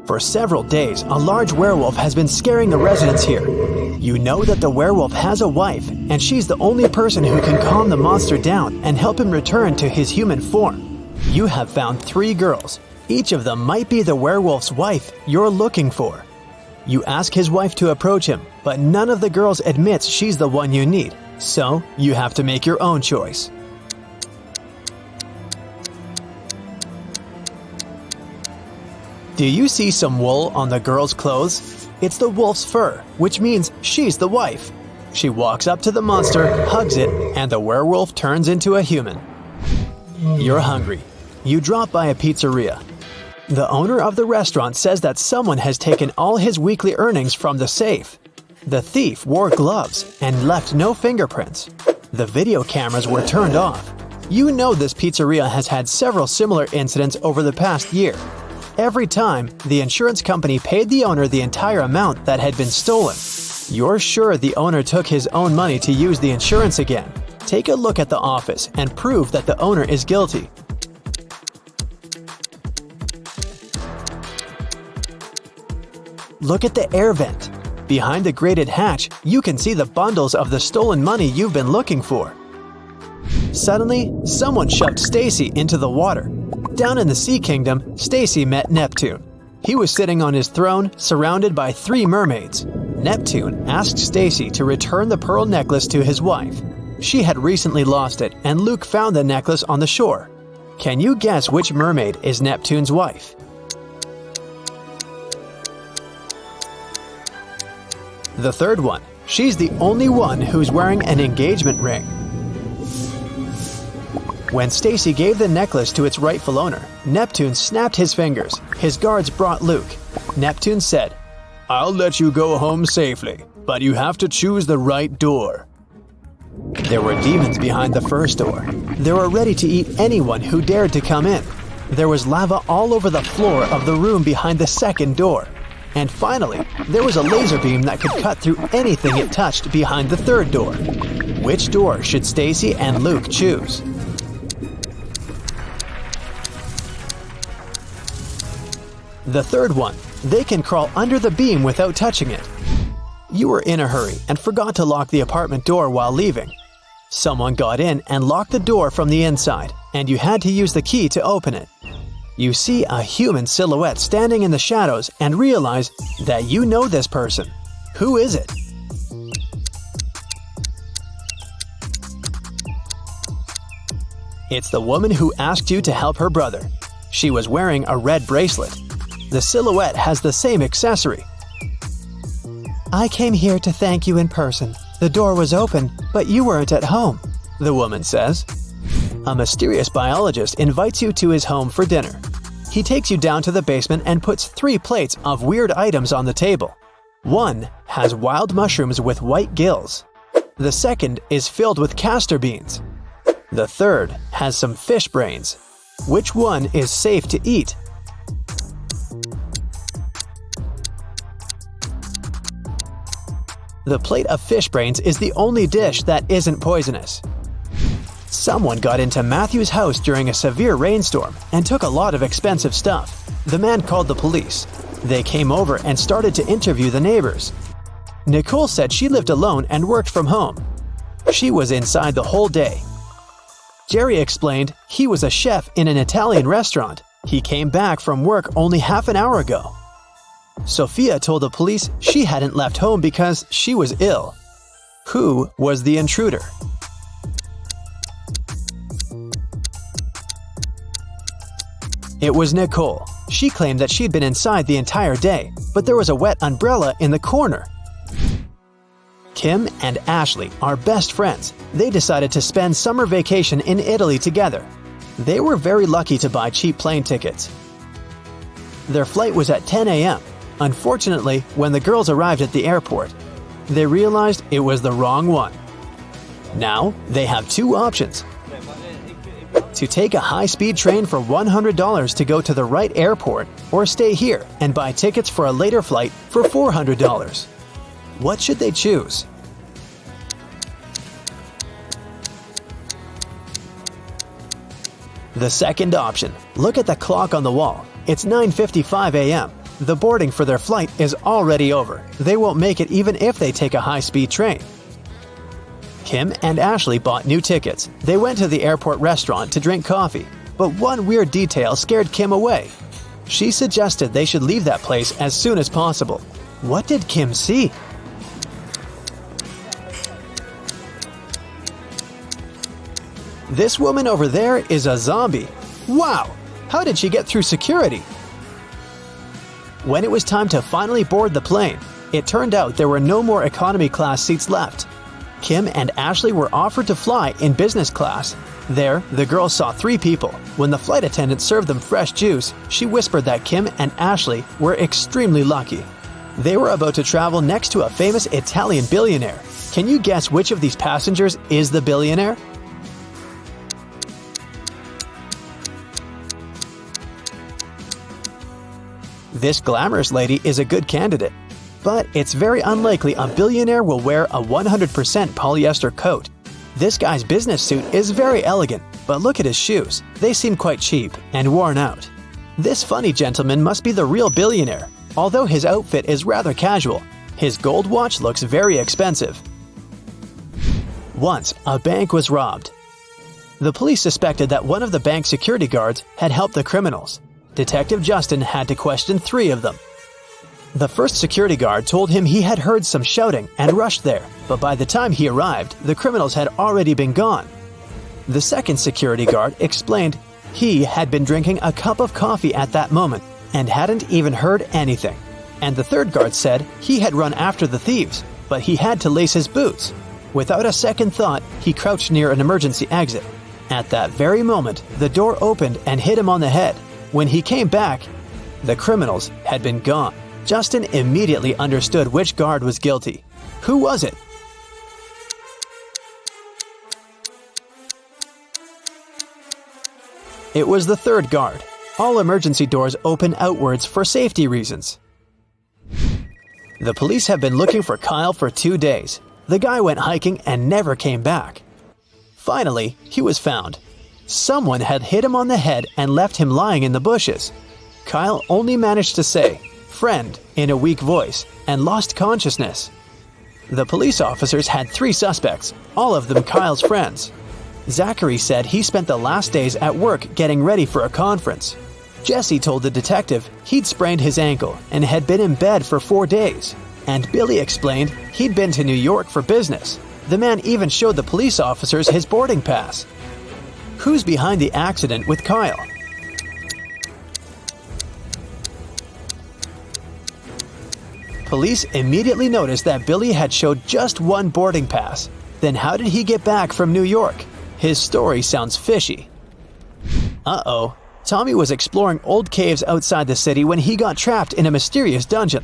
For several days, a large werewolf has been scaring the residents here. You know that the werewolf has a wife, and she's the only person who can calm the monster down and help him return to his human form. You have found 3 girls. Each of them might be the werewolf's wife you're looking for. You ask his wife to approach him, but none of the girls admits she's the one you need, so you have to make your own choice. Do you see some wool on the girl's clothes? It's the wolf's fur, which means she's the wife. She walks up to the monster, hugs it, and the werewolf turns into a human. You're hungry. You drop by a pizzeria. The owner of the restaurant says that someone has taken all his weekly earnings from the safe. The thief wore gloves and left no fingerprints. The video cameras were turned off. You know this pizzeria has had several similar incidents over the past year. Every time, the insurance company paid the owner the entire amount that had been stolen. You're sure the owner took his own money to use the insurance again. Take a look at the office and prove that the owner is guilty. Look at the air vent. Behind the grated hatch, you can see the bundles of the stolen money you've been looking for. Suddenly, someone shoved Stacy into the water. Down in the Sea Kingdom, Stacy met Neptune. He was sitting on his throne, surrounded by 3 mermaids. Neptune asked Stacy to return the pearl necklace to his wife. She had recently lost it, and Luke found the necklace on the shore. Can you guess which mermaid is Neptune's wife? The third one. She's the only one who's wearing an engagement ring. When Stacy gave the necklace to its rightful owner, Neptune snapped his fingers. His guards brought Luke. Neptune said, "I'll let you go home safely, but you have to choose the right door." There were demons behind the first door. They were ready to eat anyone who dared to come in. There was lava all over the floor of the room behind the second door. And finally, there was a laser beam that could cut through anything it touched behind the third door. Which door should Stacy and Luke choose? The third one. They can crawl under the beam without touching it. You were in a hurry and forgot to lock the apartment door while leaving. Someone got in and locked the door from the inside, and you had to use the key to open it. You see a human silhouette standing in the shadows and realize that you know this person. Who is it? It's the woman who asked you to help her brother. She was wearing a red bracelet. The silhouette has the same accessory. "I came here to thank you in person. The door was open, but you weren't at home," the woman says. A mysterious biologist invites you to his home for dinner. He takes you down to the basement and puts 3 plates of weird items on the table. One has wild mushrooms with white gills. The second is filled with castor beans. The third has some fish brains. Which one is safe to eat? The plate of fish brains is the only dish that isn't poisonous. Someone got into Matthew's house during a severe rainstorm and took a lot of expensive stuff. The man called the police. They came over and started to interview the neighbors. Nicole said she lived alone and worked from home. She was inside the whole day. Jerry explained he was a chef in an Italian restaurant. He came back from work only half an hour ago. Sophia told the police she hadn't left home because she was ill. Who was the intruder? It was Nicole. She claimed that she'd been inside the entire day, but there was a wet umbrella in the corner. Kim and Ashley are best friends. They decided to spend summer vacation in Italy together. They were very lucky to buy cheap plane tickets. Their flight was at 10 a.m. Unfortunately, when the girls arrived at the airport, they realized it was the wrong one. Now, they have 2 options. To take a high-speed train for $100 to go to the right airport, or stay here and buy tickets for a later flight for $400. What should they choose? The second option. Look at the clock on the wall. It's 9:55 a.m. The boarding for their flight is already over. They won't make it even if they take a high-speed train. Kim and Ashley bought new tickets. They went to the airport restaurant to drink coffee, but one weird detail scared Kim away. She suggested they should leave that place as soon as possible. What did Kim see? This woman over there is a zombie. Wow! How did she get through security? When it was time to finally board the plane, it turned out there were no more economy class seats left. Kim and Ashley were offered to fly in business class. There, the girls saw 3 people. When the flight attendant served them fresh juice, she whispered that Kim and Ashley were extremely lucky. They were about to travel next to a famous Italian billionaire. Can you guess which of these passengers is the billionaire? This glamorous lady is a good candidate, but it's very unlikely a billionaire will wear a 100% polyester coat. This guy's business suit is very elegant, but look at his shoes. They seem quite cheap and worn out. This funny gentleman must be the real billionaire. Although his outfit is rather casual, his gold watch looks very expensive. Once, a bank was robbed. The police suspected that one of the bank security guards had helped the criminals. Detective Justin had to question 3 of them. The first security guard told him he had heard some shouting and rushed there, but by the time he arrived, the criminals had already been gone. The second security guard explained he had been drinking a cup of coffee at that moment and hadn't even heard anything. And the third guard said he had run after the thieves, but he had to lace his boots. Without a second thought, he crouched near an emergency exit. At that very moment, the door opened and hit him on the head. When he came back, the criminals had been gone. Justin immediately understood which guard was guilty. Who was it? It was the third guard. All emergency doors open outwards for safety reasons. The police have been looking for Kyle for 2 days. The guy went hiking and never came back. Finally, he was found. Someone had hit him on the head and left him lying in the bushes. Kyle only managed to say, "Friend," in a weak voice, and lost consciousness. The police officers had 3 suspects, all of them Kyle's friends. Zachary said he spent the last days at work getting ready for a conference. Jesse told the detective he'd sprained his ankle and had been in bed for 4 days. And Billy explained he'd been to New York for business. The man even showed the police officers his boarding pass. Who's behind the accident with Kyle? Police immediately noticed that Billy had showed just 1 boarding pass. Then how did he get back from New York? His story sounds fishy. Uh-oh. Tommy was exploring old caves outside the city when he got trapped in a mysterious dungeon.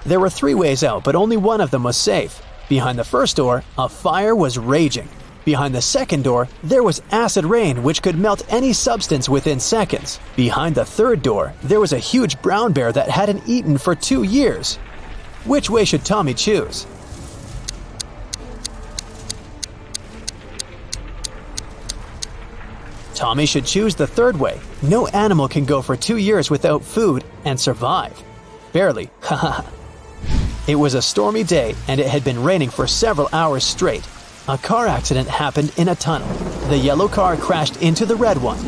There were 3 ways out, but only one of them was safe. Behind the first door, a fire was raging. Behind the second door, there was acid rain which could melt any substance within seconds. Behind the third door, there was a huge brown bear that hadn't eaten for 2 years. Which way should Tommy choose? Tommy should choose the third way. No animal can go for 2 years without food and survive. Barely, haha. It was a stormy day and it had been raining for several hours straight. A car accident happened in a tunnel. The yellow car crashed into the red one.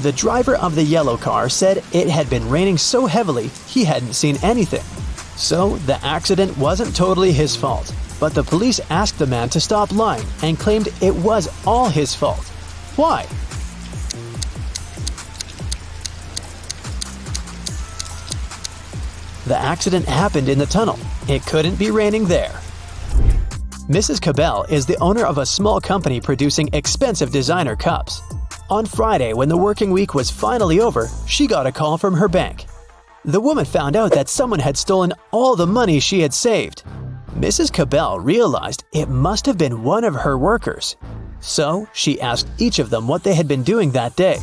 The driver of the yellow car said it had been raining so heavily he hadn't seen anything. So the accident wasn't totally his fault, but the police asked the man to stop lying and claimed it was all his fault. Why? The accident happened in the tunnel. It couldn't be raining there. Mrs. Cabell is the owner of a small company producing expensive designer cups. On Friday, when the working week was finally over, she got a call from her bank. The woman found out that someone had stolen all the money she had saved. Mrs. Cabell realized it must have been one of her workers. So she asked each of them what they had been doing that day.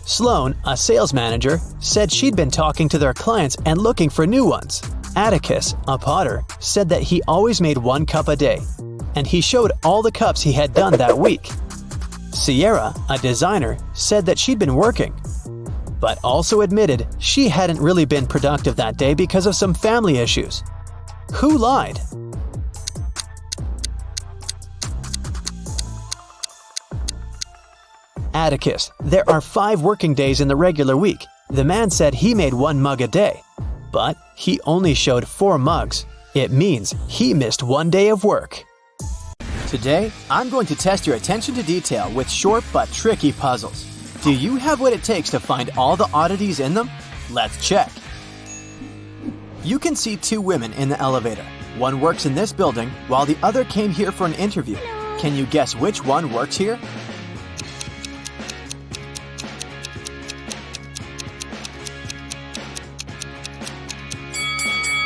Sloan, a sales manager, said she'd been talking to their clients and looking for new ones. Atticus, a potter, said that he always made 1 cup a day, and he showed all the cups he had done that week. Sierra, a designer, said that she'd been working. but also admitted she hadn't really been productive that day because of some family issues. Who lied? Atticus. There are 5 working days in the regular week. The man said he made 1 mug a day, but he only showed 4 mugs. It means he missed 1 day of work. Today, I'm going to test your attention to detail with short but tricky puzzles. Do you have what it takes to find all the oddities in them? Let's check. You can see 2 women in the elevator. One works in this building, while the other came here for an interview. Can you guess which one works here?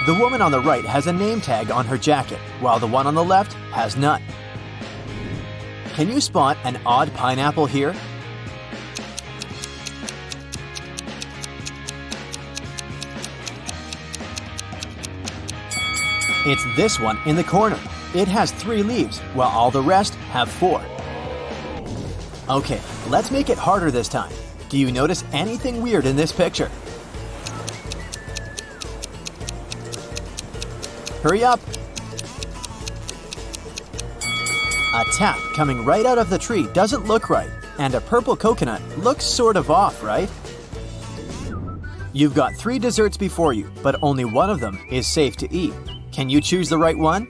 The woman on the right has a name tag on her jacket, while the one on the left has none. Can you spot an odd pineapple here? It's this one in the corner. It has 3 leaves, while all the rest have 4. Okay, let's make it harder this time. Do you notice anything weird in this picture? Hurry up! A tap coming right out of the tree doesn't look right, and a purple coconut looks sort of off, right? You've got 3 desserts before you, but only one of them is safe to eat. Can you choose the right one?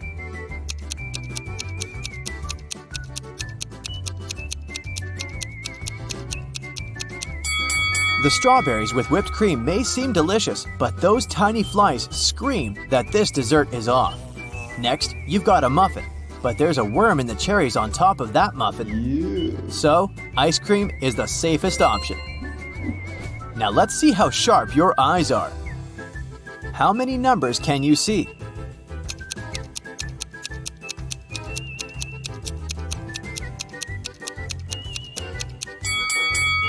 The strawberries with whipped cream may seem delicious, but those tiny flies scream that this dessert is off. Next, you've got a muffin, but there's a worm in the cherries on top of that muffin. So, ice cream is the safest option. Now let's see how sharp your eyes are. How many numbers can you see?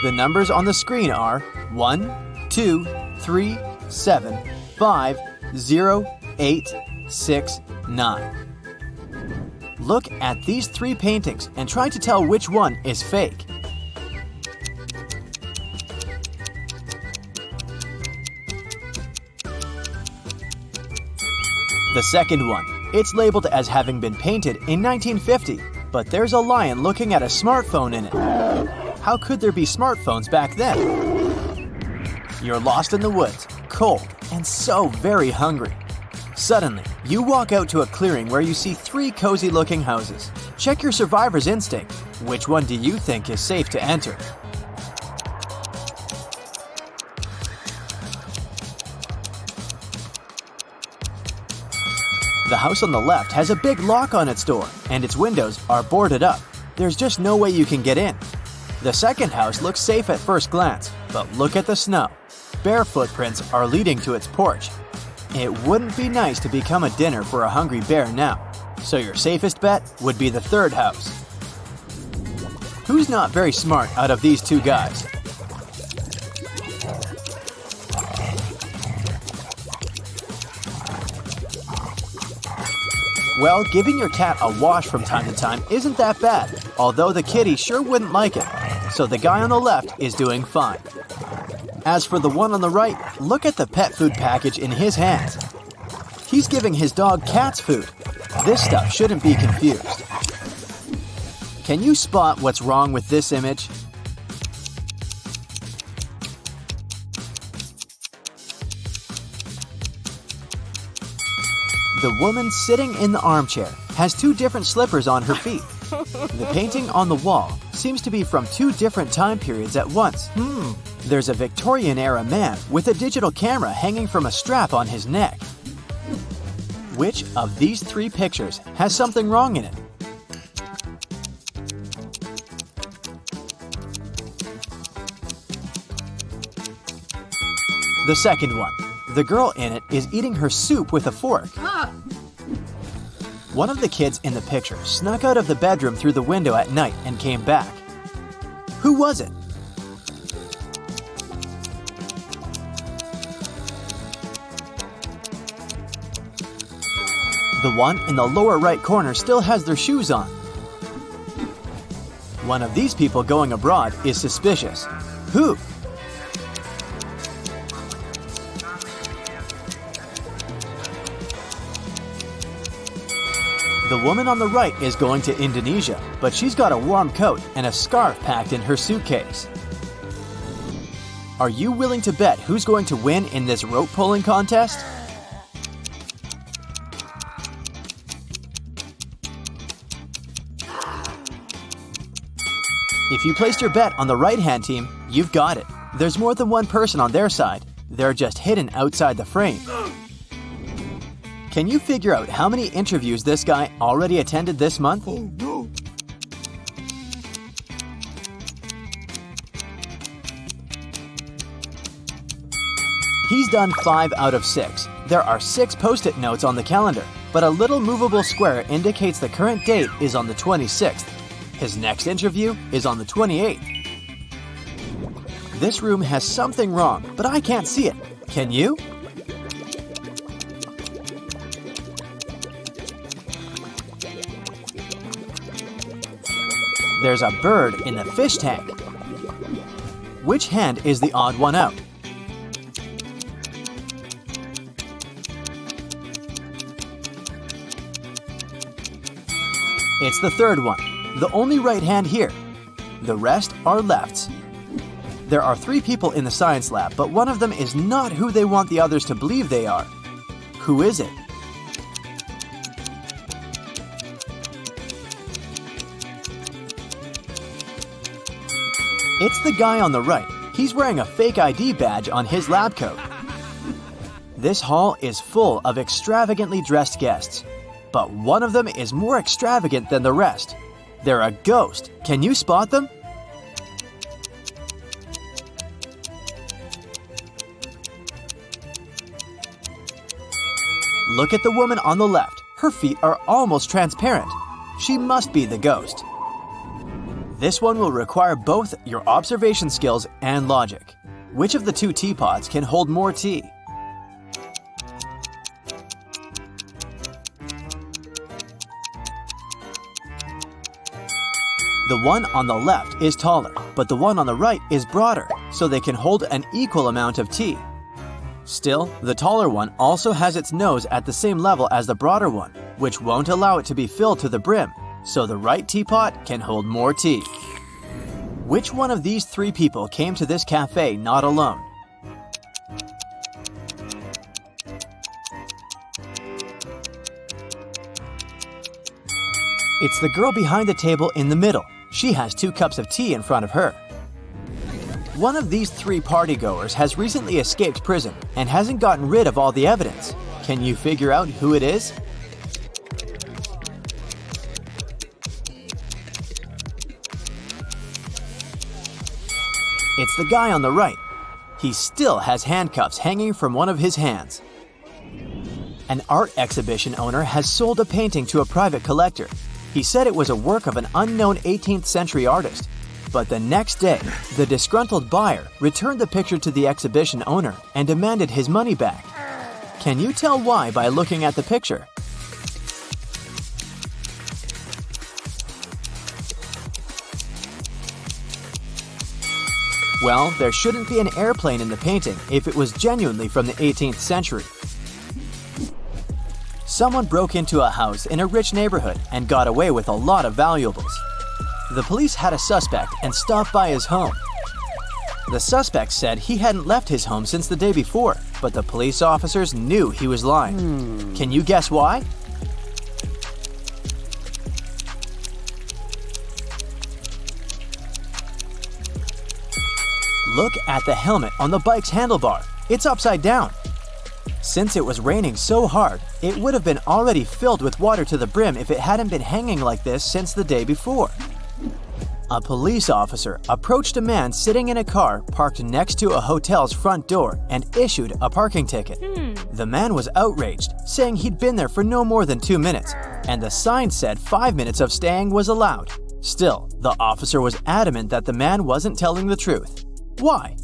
The numbers on the screen are 1, 2, 3, 7, 5, 0, 8, 6, 9. Look at these 3 paintings and try to tell which one is fake. The second one. It's labeled as having been painted in 1950, but there's a lion looking at a smartphone in it. How could there be smartphones back then? You're lost in the woods, cold, and so very hungry. Suddenly, you walk out to a clearing where you see 3 cozy-looking houses. Check your survivor's instinct. Which one do you think is safe to enter? The house on the left has a big lock on its door, and its windows are boarded up. There's just no way you can get in. The second house looks safe at first glance, but look at the snow. Bare footprints are leading to its porch. It wouldn't be nice to become a dinner for a hungry bear now, so your safest bet would be the third house. Who's not very smart out of these 2 guys? Well, giving your cat a wash from time to time isn't that bad, although the kitty sure wouldn't like it, so the guy on the left is doing fine. As for the one on the right, look at the pet food package in his hands. He's giving his dog cat's food. This stuff shouldn't be confused. Can you spot what's wrong with this image? The woman sitting in the armchair has 2 different slippers on her feet. The painting on the wall seems to be from 2 different time periods at once. There's a Victorian-era man with a digital camera hanging from a strap on his neck. Which of these 3 pictures has something wrong in it? The second one. The girl in it is eating her soup with a fork. One of the kids in the picture snuck out of the bedroom through the window at night and came back. Who was it? The one in the lower right corner still has their shoes on. One of these people going abroad is suspicious. Who? The woman on the right is going to Indonesia, but she's got a warm coat and a scarf packed in her suitcase. Are you willing to bet who's going to win in this rope pulling contest? If you placed your bet on the right-hand team, you've got it. There's more than one person on their side. They're just hidden outside the frame. Can you figure out how many interviews this guy already attended this month? Oh no! He's done 5 out of 6. There are 6 post-it notes on the calendar, but a little movable square indicates the current date is on the 26th. His next interview is on the 28th. This room has something wrong, but I can't see it. Can you? There's a bird in the fish tank. Which hand is the odd one out? It's the third one, the only right hand here. The rest are lefts. There are 3 people in the science lab, but one of them is not who they want the others to believe they are. Who is it? It's the guy on the right. He's wearing a fake ID badge on his lab coat. This hall is full of extravagantly dressed guests, but one of them is more extravagant than the rest. They're a ghost. Can you spot them? Look at the woman on the left. Her feet are almost transparent. She must be the ghost. This one will require both your observation skills and logic. Which of the 2 teapots can hold more tea? The one on the left is taller, but the one on the right is broader, so they can hold an equal amount of tea. Still, the taller one also has its nose at the same level as the broader one, which won't allow it to be filled to the brim, so the right teapot can hold more tea. Which one of these 3 people came to this cafe not alone? It's the girl behind the table in the middle. She has 2 cups of tea in front of her. One of these 3 partygoers has recently escaped prison and hasn't gotten rid of all the evidence. Can you figure out who it is? It's the guy on the right. He still has handcuffs hanging from one of his hands. An art exhibition owner has sold a painting to a private collector. He said it was a work of an unknown 18th century artist. But the next day, the disgruntled buyer returned the picture to the exhibition owner and demanded his money back. Can you tell why by looking at the picture? Well, there shouldn't be an airplane in the painting if it was genuinely from the 18th century. Someone broke into a house in a rich neighborhood and got away with a lot of valuables. The police had a suspect and stopped by his home. The suspect said he hadn't left his home since the day before, but the police officers knew he was lying. Can you guess why? Look at the helmet on the bike's handlebar. It's upside down. Since it was raining so hard, it would have been already filled with water to the brim if it hadn't been hanging like this since the day before. A police officer approached a man sitting in a car parked next to a hotel's front door and issued a parking ticket. The man was outraged, saying he'd been there for no more than 2 minutes, and the sign said 5 minutes of staying was allowed. Still, the officer was adamant that the man wasn't telling the truth. Why?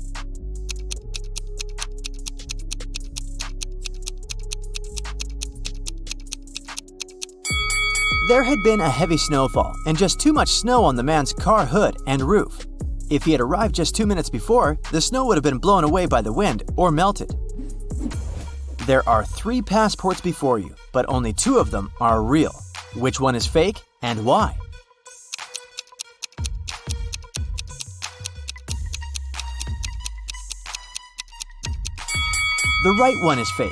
There had been a heavy snowfall and just too much snow on the man's car hood and roof. If he had arrived just 2 minutes before, the snow would have been blown away by the wind or melted. There are 3 passports before you, but only 2 of them are real. Which one is fake and why? The right one is fake.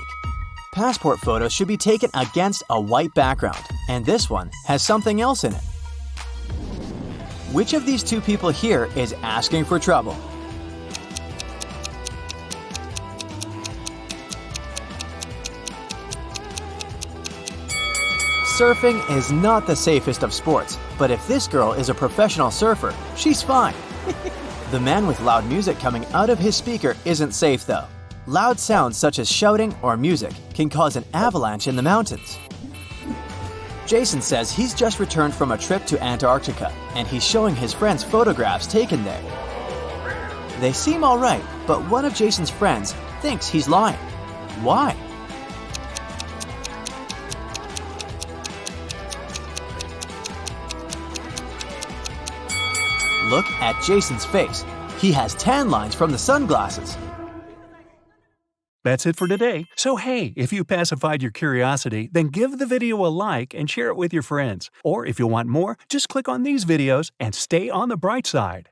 Passport photos should be taken against a white background, and this one has something else in it. Which of these two people here is asking for trouble? Surfing is not the safest of sports, but if this girl is a professional surfer, she's fine. The man with loud music coming out of his speaker isn't safe though. Loud sounds such as shouting or music can cause an avalanche in the mountains. Jason says he's just returned from a trip to Antarctica and he's showing his friends photographs taken there. They seem alright, but one of Jason's friends thinks he's lying. Why? Look at Jason's face. He has tan lines from the sunglasses. That's it for today. So hey, if you pacified your curiosity, then give the video a like and share it with your friends. Or if you want more, just click on these videos and stay on the bright side.